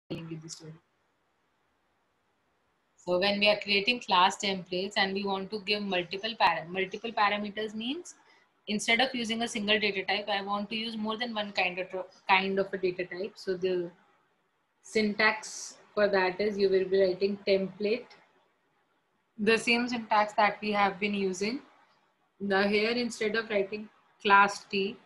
telling you the story. So when we are creating class templates and we want to give multiple parameters means instead of using a single data type, I want to use more than one kind of a data type. So the syntax for that is you will be writing template, the same syntax that we have been using. Now here instead of writing class T,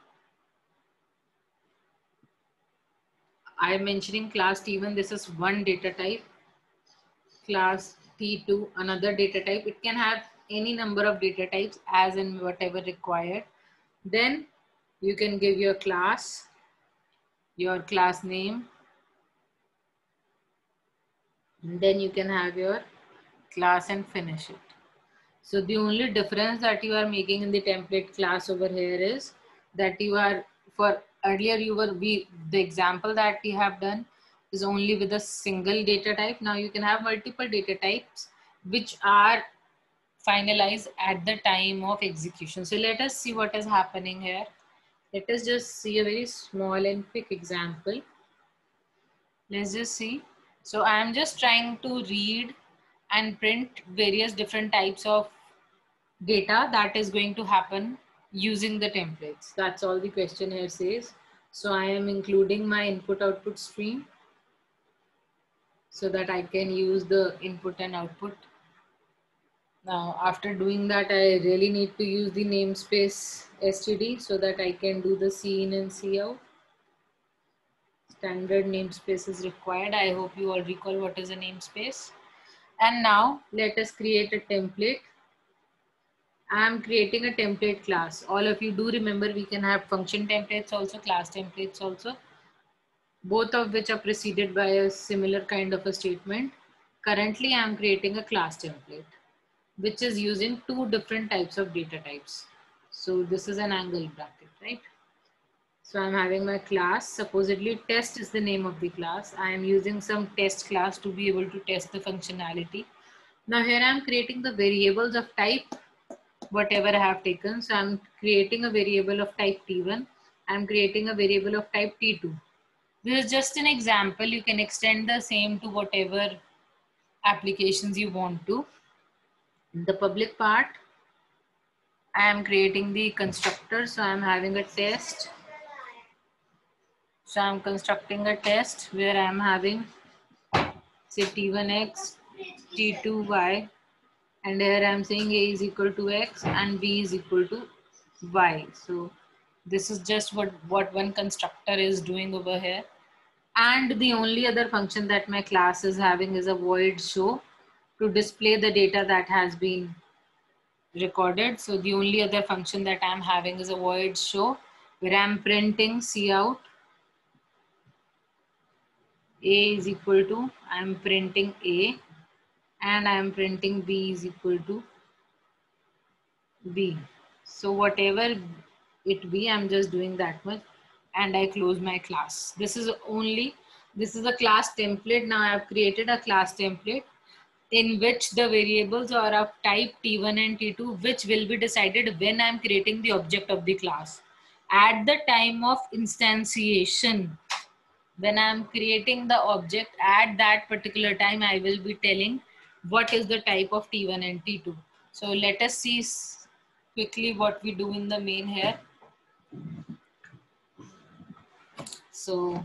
I am mentioning class T1. This is one data type. Class T2, another data type. It can have any number of data types as in whatever required. Then you can give your class name, and then you can have your class and finish it. So the only difference that you are making in the template class over here is that you are, for earlier the example that we have done is only with a single data type. Now you can have multiple data types which are finalized at the time of execution. So let us see what is happening here. Let us just see a very small and quick example. Let's just see. So I am just trying to read and print various different types of data that is going to happen using the templates. That's all the question here says. So I am including my input output stream so that I can use the input and output. Now, after doing that, I really need to use the namespace std so that I can do the cin and cout. Standard namespace is required. I hope you all recall what is a namespace. And now let us create a template. I am creating a template class. All of you do remember we can have function templates also, class templates also, both of which are preceded by a similar kind of a statement. Currently, I am creating a class template, which is using two different types of data types. So this is an angle bracket, right? So I'm having my class, supposedly test is the name of the class. I am using some test class to be able to test the functionality. Now here I'm creating the variables of type, whatever I have taken. So I'm creating a variable of type T1. I'm creating a variable of type T2. This is just an example. You can extend the same to whatever applications you want to. In the public part, I am creating the constructor. So I'm having a test. So I'm constructing a test where I'm having say T1x, T2y, and here I'm saying A is equal to X and B is equal to Y. So this is just what one constructor is doing over here. And the only other function that my class is having is a void show to display the data that has been recorded. So the only other function that I'm having is a void show where I'm printing cout A is equal to, I'm printing A and I'm printing B is equal to B. So whatever it be, I'm just doing that much and I close my class. This is a class template. Now I have created a class template in which the variables are of type T1 and T2, which will be decided when I'm creating the object of the class. At the time of instantiation, when I'm creating the object at that particular time, I will be telling what is the type of T1 and T2. So let us see quickly what we do in the main here. So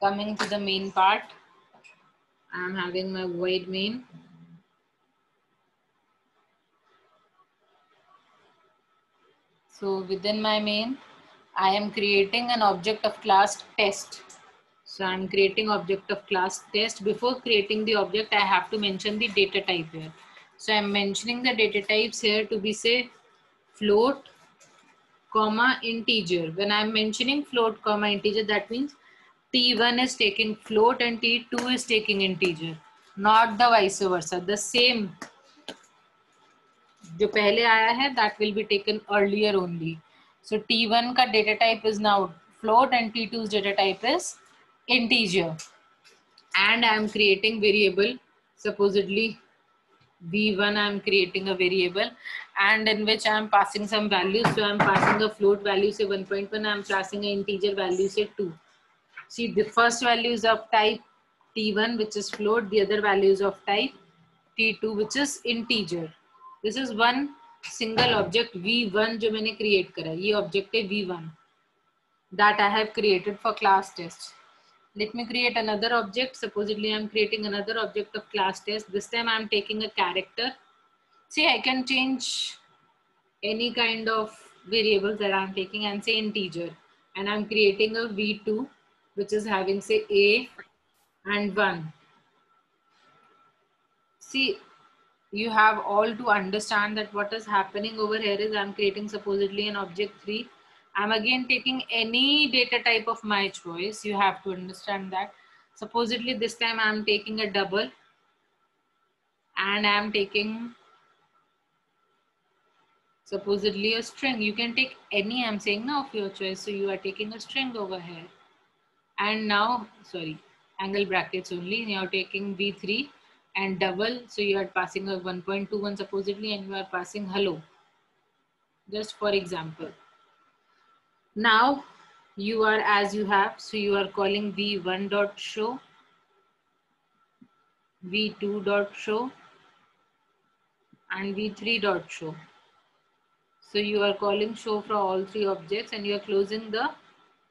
coming to the main part, I'm having my void main. So within my main, I am creating an object of class test. So I'm creating object of class test. Before creating the object, I have to mention the data type here. So I'm mentioning the data types here to be say float, comma, integer. When I'm mentioning float, comma, integer, that means T1 is taking float and T2 is taking integer, not the vice versa. The same जो पहले आया है that will be taken earlier only. So T1 का data type is now float and T2's data type is integer. And I am creating variable supposedly v1 I'm creating a variable and in which I'm passing some values. So I'm passing a float value say 1.1, I'm passing an integer value say 2. See, the first value is of type t1 which is float, the other values of type t2 which is integer. This is one single object v1 जो मैंने create करा, ये object है v1 that I have created for class test. Let me create another object. Supposedly I'm creating another object of class test. This time I'm taking a character. See, I can change any kind of variables that I'm taking and say integer. And I'm creating a v2 which is having say a and 1. See, you have all to understand that what is happening over here is I'm creating supposedly an object 3. I'm again taking any data type of my choice. You have to understand that. Supposedly this time I'm taking a double and I'm taking supposedly a string. You can take any, I'm saying now, of your choice. So you are taking a string over here. And now, sorry, angle brackets only. You're taking v3 and double. So you are passing a 1.21 supposedly and you are passing hello. Just for example. Now you are as you have. So you are calling v1 dot show, v2 dot show and v3 dot show. So you are calling show for all three objects and you are closing the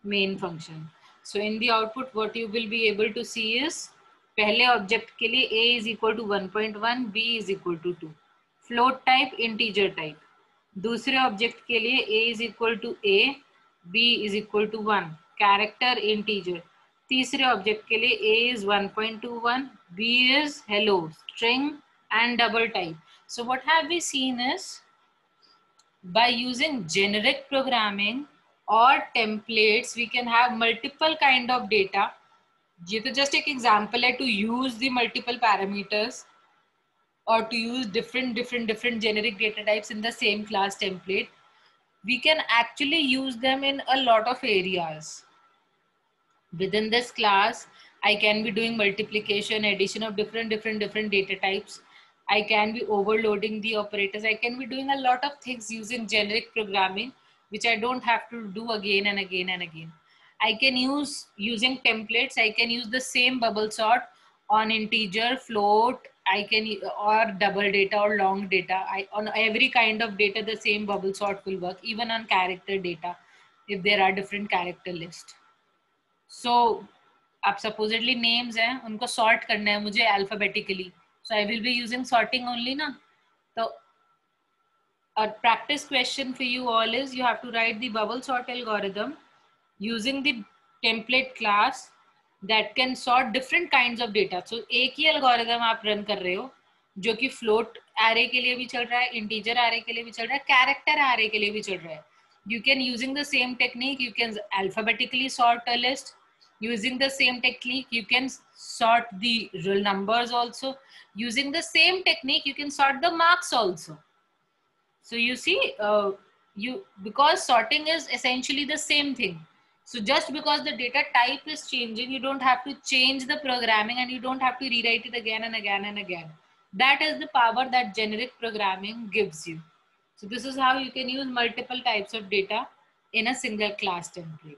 main function. So in the output, what you will be able to see is पहले object के लिए a is equal to 1.1, b is equal to 2. Float type, integer type. दूसरे object के लिए a is equal to a, b is equal to 1. Character, integer. तीसरे object के लिए a is 1.21, b is hello, string and double type. So what have we seen is by using generic programming or templates, we can have multiple kind of data. ये तो just एक example है to use the multiple parameters or to use different generic data types in the same class template. We can actually use them in a lot of areas. Within this class, I can be doing multiplication, addition of different data types. I can be overloading the operators. I can be doing a lot of things using generic programming, which I don't have to do again and again and again. I can use using templates. I can use the same bubble sort on integer, float, I can, or double data or long data. On every kind of data, the same bubble sort will work, even on character data, if there are different character lists. So, आप supposedly names हैं, उनको sort करना है मुझे alphabetically. So I will be using sorting only ना. So a practice question for you all is you have to write the bubble sort algorithm using the template class that can sort different kinds of data. So एक ही algorithm आप run कर रहे हो जो कि float array के लिए भी चल रहा है, integer array के लिए भी चल रहा है, character array के लिए भी चल रहा है. You can using the same technique, you can alphabetically sort a list. Using the same technique, you can sort the real numbers also. Using the same technique, you can sort the marks also. So you see, because sorting is essentially the same thing. So just because the data type is changing, you don't have to change the programming and you don't have to rewrite it again and again and again. That is the power that generic programming gives you. So this is how you can use multiple types of data in a single class template.